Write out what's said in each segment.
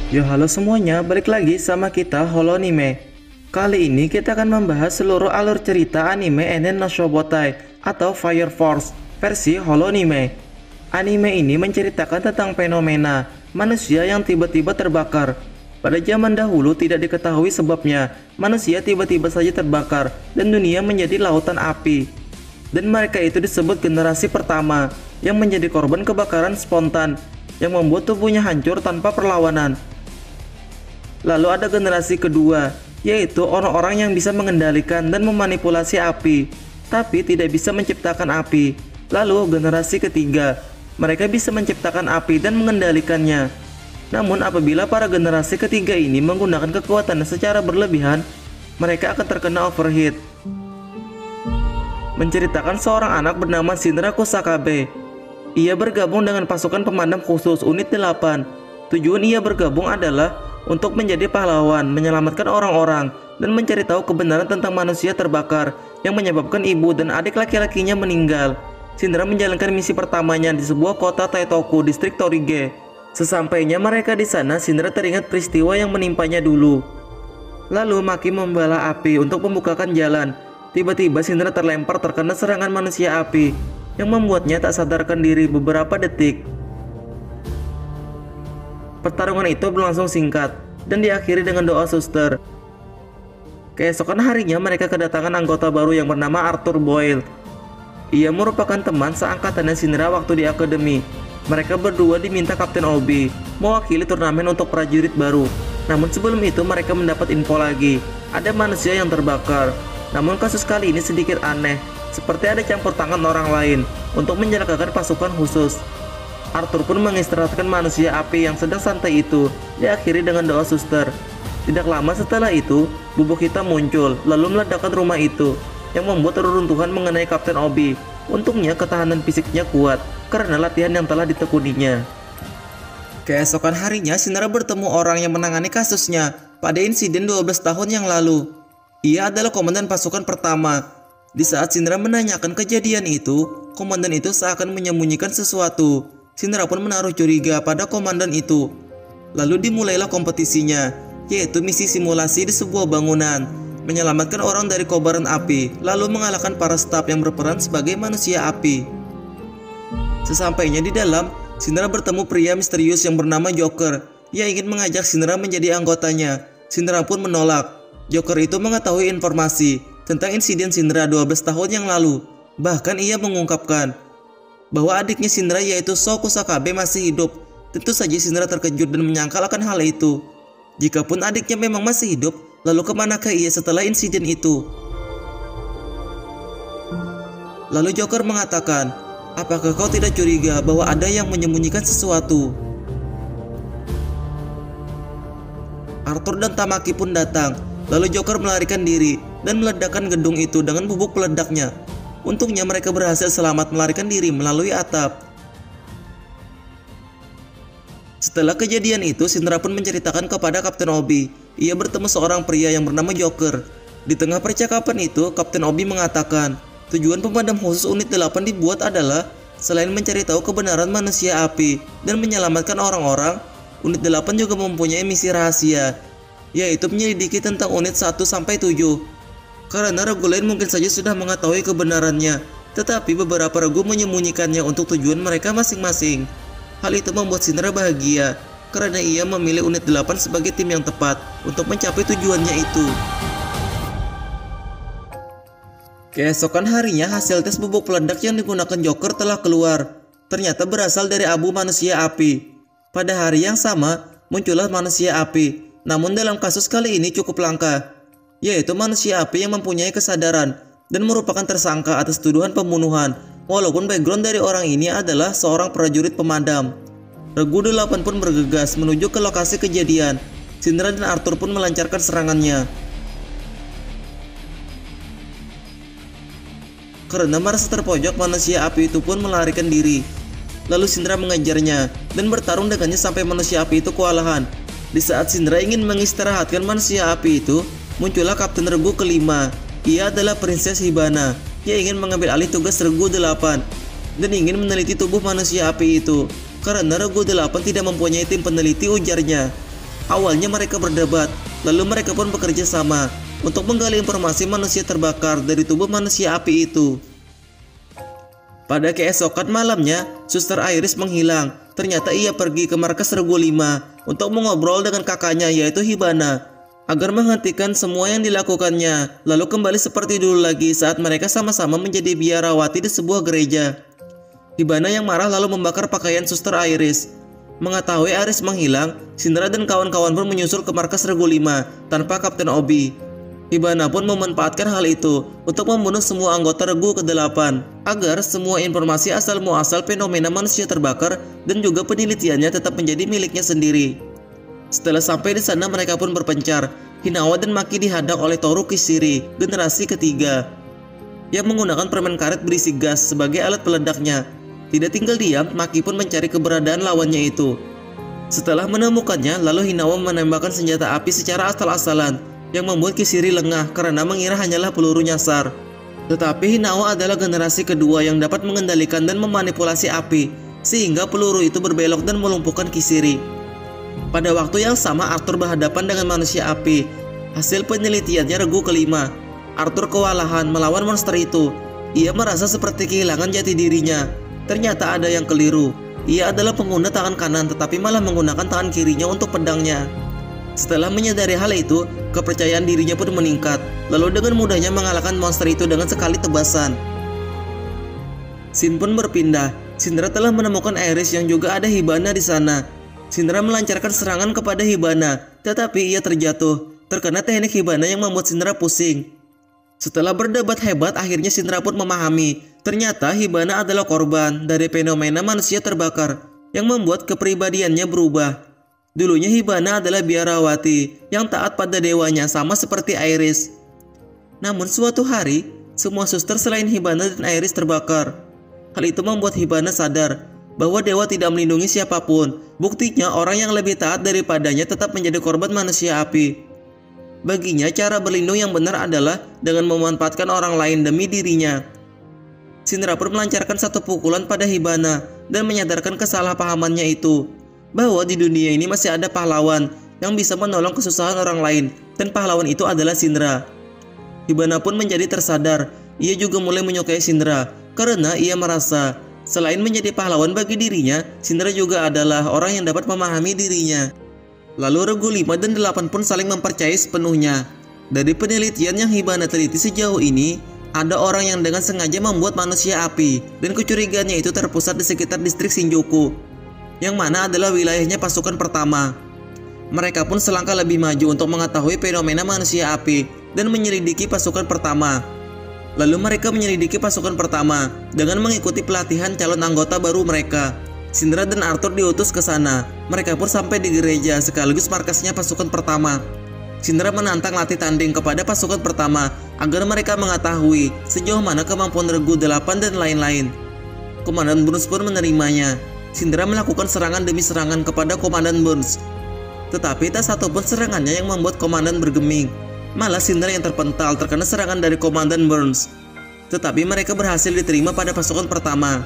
Yo halo semuanya, balik lagi sama kita Holonime. Kali ini kita akan membahas seluruh alur cerita anime Enen no Shobotai atau Fire Force versi Holonime. Anime ini menceritakan tentang fenomena manusia yang tiba-tiba terbakar. Pada zaman dahulu tidak diketahui sebabnya, manusia tiba-tiba saja terbakar dan dunia menjadi lautan api. Dan mereka itu disebut generasi pertama yang menjadi korban kebakaran spontan yang membuat tubuhnya hancur tanpa perlawanan. Lalu ada generasi kedua, yaitu orang-orang yang bisa mengendalikan dan memanipulasi api, tapi tidak bisa menciptakan api. Lalu generasi ketiga, mereka bisa menciptakan api dan mengendalikannya. Namun apabila para generasi ketiga ini menggunakan kekuatan secara berlebihan, mereka akan terkena overheat. Menceritakan seorang anak bernama Shinra Kusakabe. Ia bergabung dengan pasukan pemadam khusus unit 8. Tujuan ia bergabung adalah untuk menjadi pahlawan, menyelamatkan orang-orang, dan mencari tahu kebenaran tentang manusia terbakar yang menyebabkan ibu dan adik laki-lakinya meninggal. Shinra menjalankan misi pertamanya di sebuah kota Taitoku, distrik Torige. Sesampainya mereka di sana, Shinra teringat peristiwa yang menimpanya dulu. Lalu Maki membala api untuk membukakan jalan. Tiba-tiba Shinra terlempar terkena serangan manusia api yang membuatnya tak sadarkan diri beberapa detik. Pertarungan itu berlangsung singkat dan diakhiri dengan doa suster. Keesokan harinya mereka kedatangan anggota baru yang bernama Arthur Boyle. Ia merupakan teman seangkatannya Shinra waktu di akademi. Mereka berdua diminta Kapten Obi mewakili turnamen untuk prajurit baru. Namun sebelum itu mereka mendapat info lagi, ada manusia yang terbakar. Namun kasus kali ini sedikit aneh, seperti ada campur tangan orang lain untuk menjelakakan pasukan khusus. Arthur pun mengistirahatkan manusia api yang sedang santai itu, diakhiri dengan doa suster. Tidak lama setelah itu, bubuk hitam muncul, lalu meledakkan rumah itu, yang membuat reruntuhan mengenai Kapten Obi. Untungnya ketahanan fisiknya kuat, karena latihan yang telah ditekuninya. Keesokan harinya, Shinra bertemu orang yang menangani kasusnya pada insiden 12 tahun yang lalu. Ia adalah komandan pasukan pertama. Di saat Shinra menanyakan kejadian itu, komandan itu seakan menyembunyikan sesuatu. Shinra pun menaruh curiga pada komandan itu. Lalu dimulailah kompetisinya, yaitu misi simulasi di sebuah bangunan, menyelamatkan orang dari kobaran api, lalu mengalahkan para staf yang berperan sebagai manusia api. Sesampainya di dalam, Shinra bertemu pria misterius yang bernama Joker. Ia ingin mengajak Shinra menjadi anggotanya. Shinra pun menolak. Joker itu mengetahui informasi tentang insiden Shinra 12 tahun yang lalu. Bahkan ia mengungkapkan bahwa adiknya Shinra yaitu Sou Kusakabe masih hidup. Tentu saja Shinra terkejut dan menyangkal akan hal itu. Jikapun adiknya memang masih hidup, lalu kemanakah ia setelah insiden itu? Lalu Joker mengatakan, apakah kau tidak curiga bahwa ada yang menyembunyikan sesuatu? Arthur dan Tamaki pun datang. Lalu Joker melarikan diri dan meledakkan gedung itu dengan bubuk peledaknya. Untungnya mereka berhasil selamat melarikan diri melalui atap. Setelah kejadian itu, Shinra pun menceritakan kepada Kapten Obi. Ia bertemu seorang pria yang bernama Joker. Di tengah percakapan itu, Kapten Obi mengatakan, tujuan pemadam khusus unit 8 dibuat adalah selain mencari tahu kebenaran manusia api dan menyelamatkan orang-orang, unit 8 juga mempunyai misi rahasia, yaitu menyelidiki tentang unit 1-7. Karena regu lain mungkin saja sudah mengetahui kebenarannya, tetapi beberapa regu menyembunyikannya untuk tujuan mereka masing-masing. Hal itu membuat Shinra bahagia, karena ia memilih unit 8 sebagai tim yang tepat untuk mencapai tujuannya itu. Keesokan harinya, hasil tes bubuk peledak yang digunakan Joker telah keluar. Ternyata berasal dari abu manusia api. Pada hari yang sama, muncullah manusia api. Namun dalam kasus kali ini cukup langka, yaitu manusia api yang mempunyai kesadaran dan merupakan tersangka atas tuduhan pembunuhan, walaupun background dari orang ini adalah seorang prajurit pemadam. Regu 8 pun bergegas menuju ke lokasi kejadian. Shinra dan Arthur pun melancarkan serangannya. Karena merasa terpojok, manusia api itu pun melarikan diri. Lalu Shinra mengejarnya dan bertarung dengannya sampai manusia api itu kewalahan. Di saat Shinra ingin mengistirahatkan manusia api itu, muncullah Kapten Regu kelima. Ia adalah Princess Hibana. Ia ingin mengambil alih tugas Regu 8 dan ingin meneliti tubuh manusia api itu. Karena Regu 8 tidak mempunyai tim peneliti, ujarnya. Awalnya mereka berdebat, lalu mereka pun bekerja sama untuk menggali informasi manusia terbakar dari tubuh manusia api itu. Pada keesokan malamnya, Suster Iris menghilang. Ternyata ia pergi ke markas Regu 5 untuk mengobrol dengan kakaknya yaitu Hibana agar menghentikan semua yang dilakukannya, lalu kembali seperti dulu lagi saat mereka sama-sama menjadi biarawati di sebuah gereja. Hibana yang marah lalu membakar pakaian Suster Iris. Mengetahui Iris menghilang, Syndra dan kawan-kawan pun menyusul ke markas Regu 5 tanpa Kapten Obi. Hibana pun memanfaatkan hal itu untuk membunuh semua anggota Regu ke-8 agar semua informasi asal muasal fenomena manusia terbakar dan juga penelitiannya tetap menjadi miliknya sendiri. Setelah sampai di sana, mereka pun berpencar. Hinawa dan Maki dihadang oleh Toru Kishiri, generasi ketiga, yang menggunakan permen karet berisi gas sebagai alat peledaknya. Tidak tinggal diam, Maki pun mencari keberadaan lawannya itu. Setelah menemukannya, lalu Hinawa menembakkan senjata api secara asal-asalan yang membuat Kishiri lengah karena mengira hanyalah peluru nyasar. Tetapi Hinawa adalah generasi kedua yang dapat mengendalikan dan memanipulasi api, sehingga peluru itu berbelok dan melumpuhkan Kishiri. Pada waktu yang sama, Arthur berhadapan dengan manusia api. Hasil penelitiannya Regu ke-5. Arthur kewalahan melawan monster itu. Ia merasa seperti kehilangan jati dirinya. Ternyata ada yang keliru. Ia adalah pengguna tangan kanan tetapi malah menggunakan tangan kirinya untuk pedangnya. Setelah menyadari hal itu, kepercayaan dirinya pun meningkat, lalu dengan mudahnya mengalahkan monster itu dengan sekali tebasan. Scene pun berpindah. Syndra telah menemukan Iris yang juga ada Hibana di sana. Syndra melancarkan serangan kepada Hibana, tetapi ia terjatuh, terkena teknik Hibana yang membuat Syndra pusing. Setelah berdebat hebat, akhirnya Syndra pun memahami, ternyata Hibana adalah korban dari fenomena manusia terbakar yang membuat kepribadiannya berubah. Dulunya Hibana adalah biarawati yang taat pada dewanya sama seperti Iris. Namun suatu hari, semua suster selain Hibana dan Iris terbakar. Hal itu membuat Hibana sadar bahwa dewa tidak melindungi siapapun. Buktinya orang yang lebih taat daripadanya tetap menjadi korban manusia api. Baginya cara berlindung yang benar adalah dengan memanfaatkan orang lain demi dirinya. Syndra pun melancarkan satu pukulan pada Hibana dan menyadarkan kesalahpahamannya itu, bahwa di dunia ini masih ada pahlawan yang bisa menolong kesusahan orang lain, dan pahlawan itu adalah Syndra. Hibana pun menjadi tersadar. Ia juga mulai menyukai Syndra karena ia merasa selain menjadi pahlawan bagi dirinya, Syndra juga adalah orang yang dapat memahami dirinya. Lalu Regu 5 dan 8 pun saling mempercayai sepenuhnya. Dari penelitian yang Hibana teliti sejauh ini, ada orang yang dengan sengaja membuat manusia api, dan kecurigaannya itu terpusat di sekitar distrik Shinjuku, yang mana adalah wilayahnya pasukan pertama. Mereka pun selangkah lebih maju untuk mengetahui fenomena manusia api dan menyelidiki pasukan pertama. Lalu mereka menyelidiki pasukan pertama dengan mengikuti pelatihan calon anggota baru mereka. Syndra dan Arthur diutus ke sana. Mereka pun sampai di gereja sekaligus markasnya pasukan pertama. Syndra menantang latih tanding kepada pasukan pertama agar mereka mengetahui sejauh mana kemampuan Regu 8 dan lain-lain. Komandan Burns pun menerimanya. Syndra melakukan serangan demi serangan kepada Komandan Burns, tetapi tak satu pun serangannya yang membuat Komandan bergeming. Malah Syndra yang terpental terkena serangan dari Komandan Burns, tetapi mereka berhasil diterima pada pasukan pertama.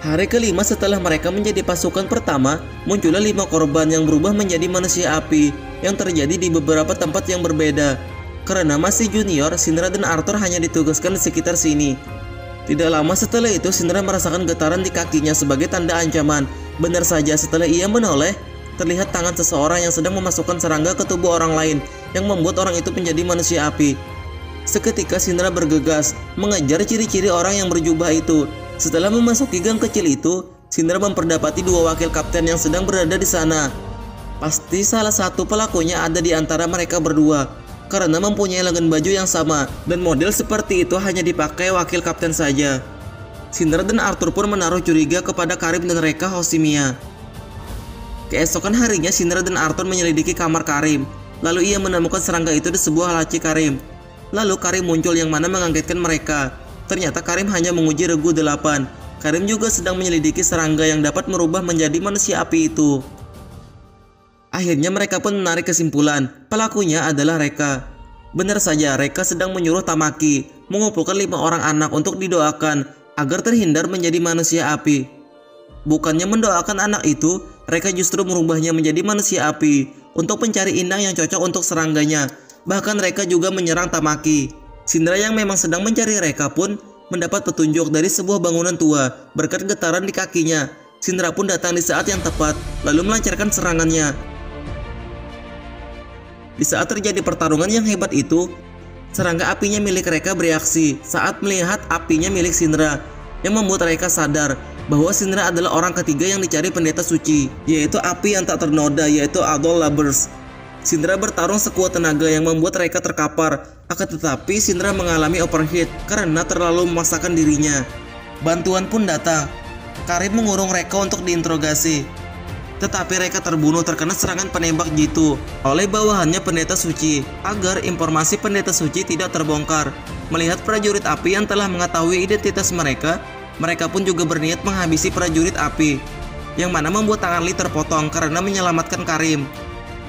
Hari kelima setelah mereka menjadi pasukan pertama, muncullah 5 korban yang berubah menjadi manusia api yang terjadi di beberapa tempat yang berbeda. Karena masih junior, Syndra dan Arthur hanya ditugaskan di sekitar sini. Tidak lama setelah itu, Syndra merasakan getaran di kakinya sebagai tanda ancaman. Benar saja, setelah ia menoleh, terlihat tangan seseorang yang sedang memasukkan serangga ke tubuh orang lain yang membuat orang itu menjadi manusia api. Seketika Syndra bergegas mengejar ciri-ciri orang yang berjubah itu. Setelah memasuki gang kecil itu, Syndra memperdapati 2 wakil kapten yang sedang berada di sana. Pasti salah satu pelakunya ada di antara mereka berdua, karena mempunyai lengan baju yang sama dan model seperti itu hanya dipakai wakil kapten saja. Syndra dan Arthur pun menaruh curiga kepada Karim dan Reka Hoshimiya. Keesokan harinya, Syndra dan Arthur menyelidiki kamar Karim. Lalu ia menemukan serangga itu di sebuah laci Karim. Lalu Karim muncul yang mana mengagetkan mereka. Ternyata Karim hanya menguji Regu 8. Karim juga sedang menyelidiki serangga yang dapat merubah menjadi manusia api itu. Akhirnya mereka pun menarik kesimpulan, pelakunya adalah Reka. Benar saja, Reka sedang menyuruh Tamaki mengumpulkan 5 orang anak untuk didoakan agar terhindar menjadi manusia api. Bukannya mendoakan anak itu, Reka justru merubahnya menjadi manusia api untuk mencari inang yang cocok untuk serangganya. Bahkan Reka juga menyerang Tamaki. Syndra yang memang sedang mencari Reka pun mendapat petunjuk dari sebuah bangunan tua berkat getaran di kakinya. Syndra pun datang di saat yang tepat, lalu melancarkan serangannya. Di saat terjadi pertarungan yang hebat itu, serangga apinya milik Reka bereaksi saat melihat apinya milik Syndra, yang membuat Reka sadar bahwa Syndra adalah orang ketiga yang dicari pendeta suci, yaitu api yang tak ternoda, yaitu Adol Labers. Syndra bertarung sekuat tenaga yang membuat Reka terkapar, akan tetapi Syndra mengalami overheat karena terlalu memaksakan dirinya. Bantuan pun datang. Karim mengurung Reka untuk diinterogasi, tetapi Reka terbunuh terkena serangan penembak jitu oleh bawahannya pendeta suci. Agar informasi pendeta suci tidak terbongkar, melihat prajurit api yang telah mengetahui identitas mereka, mereka pun juga berniat menghabisi prajurit api, yang mana membuat tangan Lee terpotong karena menyelamatkan Karim.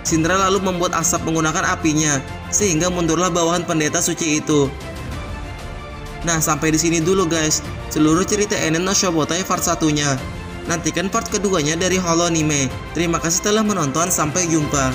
Syndra lalu membuat asap menggunakan apinya, sehingga mundurlah bawahan pendeta suci itu. Nah, sampai di sini dulu guys, seluruh cerita Enen no Shobotai part 1-nya. Nantikan part keduanya dari Holo Anime. Terima kasih telah menonton, sampai jumpa.